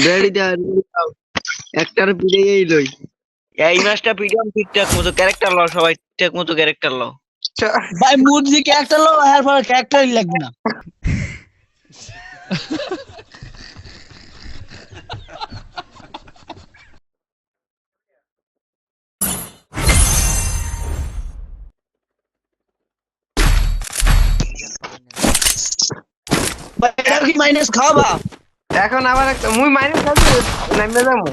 Ready দাও একটার পিড়েই লই এই ম্যাচটা পিডিয়াম ঠিকঠাক মতো ক্যারেক্টার লও সবাই ঠিকঠাক মতো ক্যারেক্টার লও ভাই মুরজি ক্যারেক্টার লো আর পরে ক্যারেক্টারই লাগবে না ভাই এটা কি মাইনাস খাওয়া এখন আবার একটা মুই মাইনাস খাবি নামবে যামু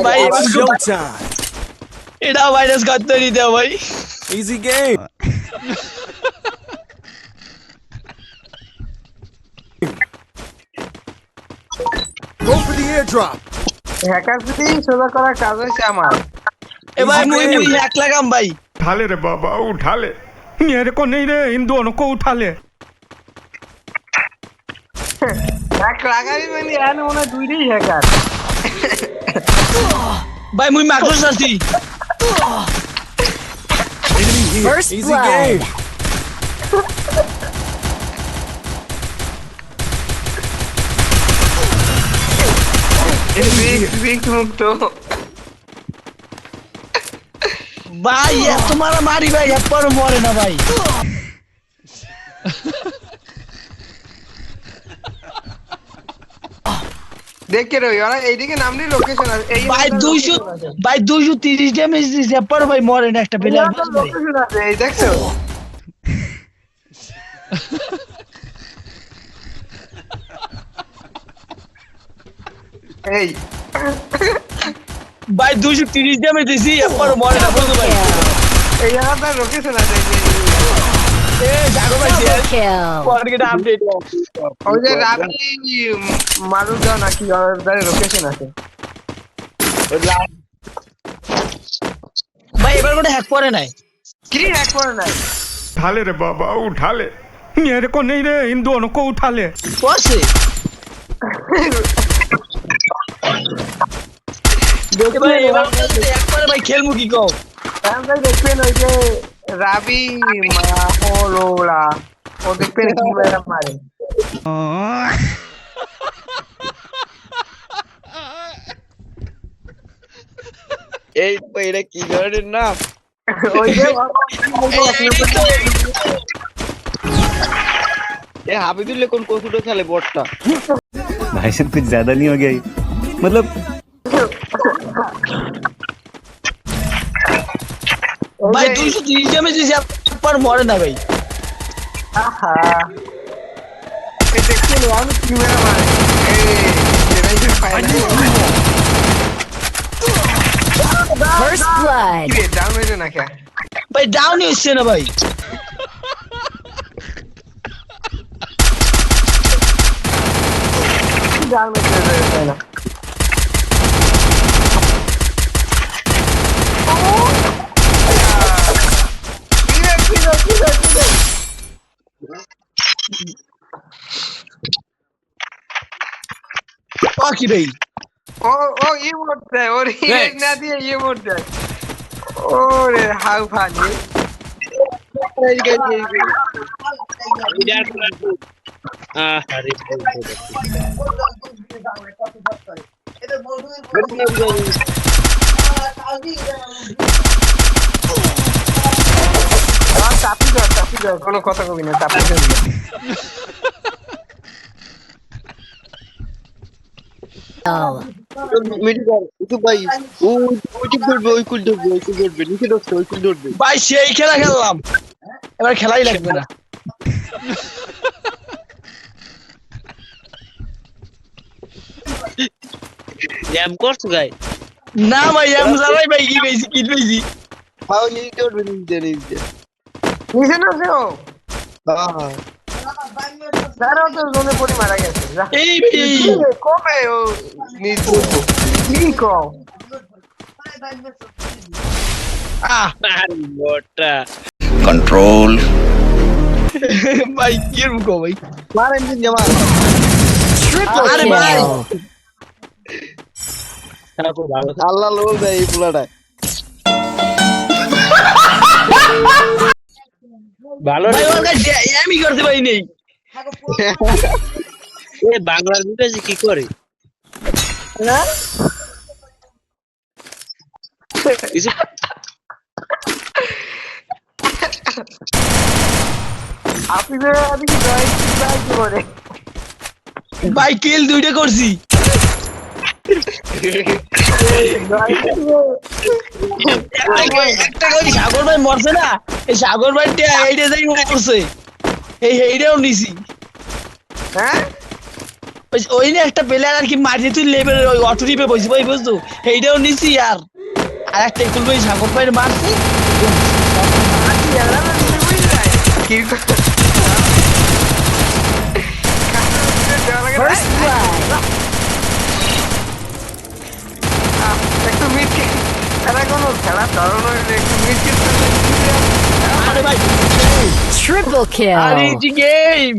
ভাই Showtime. এটা মাইনাস করতে দিতে ভাই Easy game. Go for the airdrop. Hacker যদি সোজা করার কাজ হইছে আমার ए भाई मुई हैक लगाम भाई उठा ले रे बाबा उठा ले मेरे को नहीं रे इन दोनों को उठा ले হ্যাক লাগাই মানে এখানে মনে হয় দুইটাই হ্যাকার भाई मुई माइक्रो साथी Enemy here. First Easy blood. game. Big মুক্ত भाई ये तुम्हारा मारी भाई ये पर मरे ना भाई দেখে রই ওরা এইদিকে নামনি লোকেশন আছে এই भाई 230 ড্যামেজ দিছে पर ভাই মরে না একটা প্লেয়ার বস ভাই লোকেশন আছে এই দেখছো এই भाई 230 ড্যামেজ দিছি पर মরে না বস ভাই এই জায়গাটা লোকেশন আছে এ জাগো ভাই Double kill. পরে কি আপডেট ওই যে রাবি মারু দাও নাকি ওর লোকেশন আছে ভাই এবার কোন হ্যাক করে নাই কি হ্যাক করে নাই उठा ले रे बाबा उठा ले मेरे को नहीं रे इन दोनों को उठा ले বসে ভাই এবার একবারে ভাই খেলমু কি কও আমি দেখবেন ওই যে রাবি মাহলোলা ও দেখবেন কিভাবে মারে এই এটা কি ধরনের নাম ওই যে এ হাবিদুল্লাহ কোন কসুটো খেলে বটটা भाई साहब कुछ ज्यादा नहीं हो गया ये? मतलब ভাই 230 ড্যামেজ দিছে पर মরে না ভাই আহা এই দেখছেন আমি কিভাবে মারে এই জেনারেশন ফাইনাল First blood. কি ডাউন হইলো না কে ভাই ডাউন হইছে না ভাই ডাউন হইলো না বাকি ভাই ও ইমোট দেয় ওর ইমেজ না দিয়ে ইমোট দেয় ওরে হাউ ফানি চাপি দাও কোনো কথা কবি না চাপি দাও Oh. মেডিকাল একটু ভাই ও ওইটি করবে ওই কুল ধরবে নিচে ধরছে ওই কুল ধরবে ভাই সেই খেলা খেললাম এবার খেলাই লাগবে না জ্যাম করছো গাই না ভাই আমি জানাই ভাই কি পেয়েছি কি পেয়েছি হাও নিচে ধরবে নিচে নিচে না সেও হ্যাঁ তারও তো জোনে পড়ে মারা গেছে এই ভাই কবে ও নিচে কি কও বটটা कंट्रोल ভাই কি রকম ভাই মারেন দিন জামা Triple আরে ভাই kill. আল্লাহ লোল দেয় এই পুলাটা ভালো ভাই ওর কাছে আমি করতে পারি নেই এ বাংলার বিকাশে কি করে কিছু ভাই কিল দুইটা করছি একটা করে সাগর ভাই মরছে না, এই সাগর ভাই এইটা যাই মরছে, এইটাও নিছি। ওই না একটা প্লেয়ার আর কি মারিয়ে তুই লেভেল ওই অটো টিপে বসে ভাই বুঝতো, এইটাও নিছি। আর একটা একটু ওই সাগর ভাই মারছে। First blood. আরে ভাই Triple আরে kill. জি গেম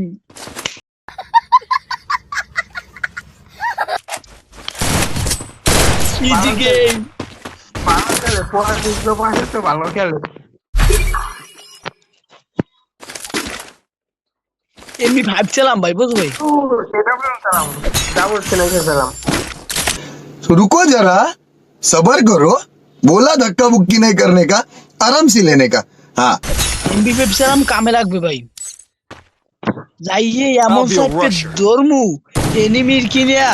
ইজি গেম। এমনি ভাবছিলাম ভাই বুঝ ভাই तो रुको जरा सबर करो बोला धक्का मुक्की नहीं करने का आराम से लेने का हाँ এমবি ভাবছিলাম কামে লাগবে ভাই, যাইয়ে এমন I'll be a সাইডে rusher. ধরমু এনিমির কিনিয়া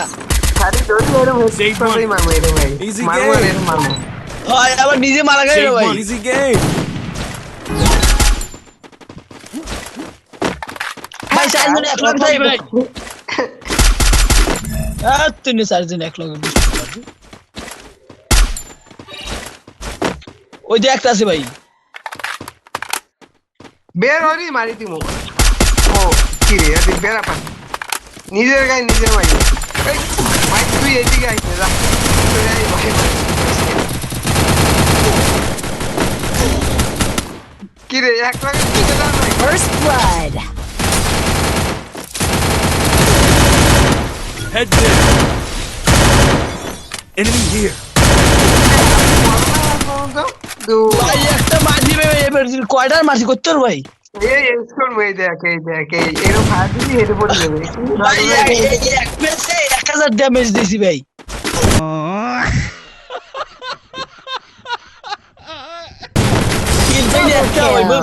Easy game. হয় আবার নিজে মারা গেল ভাই। Easy game. ভাই চারজন এক লাখ তাই ভাই, তুই না চারজন এক লাখ ওই যে একটা আছে ভাই। বের হরি মারি দিমু ও কি রে আদি বেরা পা নিজের গায়ে নিজে মারি এই ভাই তুই এদিকে আইছে যা তুই এই ভাই কি রে এক লাখ দিতে দাও না First blood. Head down. Enemy here. ভাই একটা মাঝি ভাই এবার কয়টার মাঝি করতে পারো ভাই? এই স্কোর মেয়ে দেখ এই এরো ফাটি হেড পড়ে যাবে ভাই এক ম্যাচে 1000 ড্যামেজ দিছি ভাই। কিল ভাই একটা হইবো।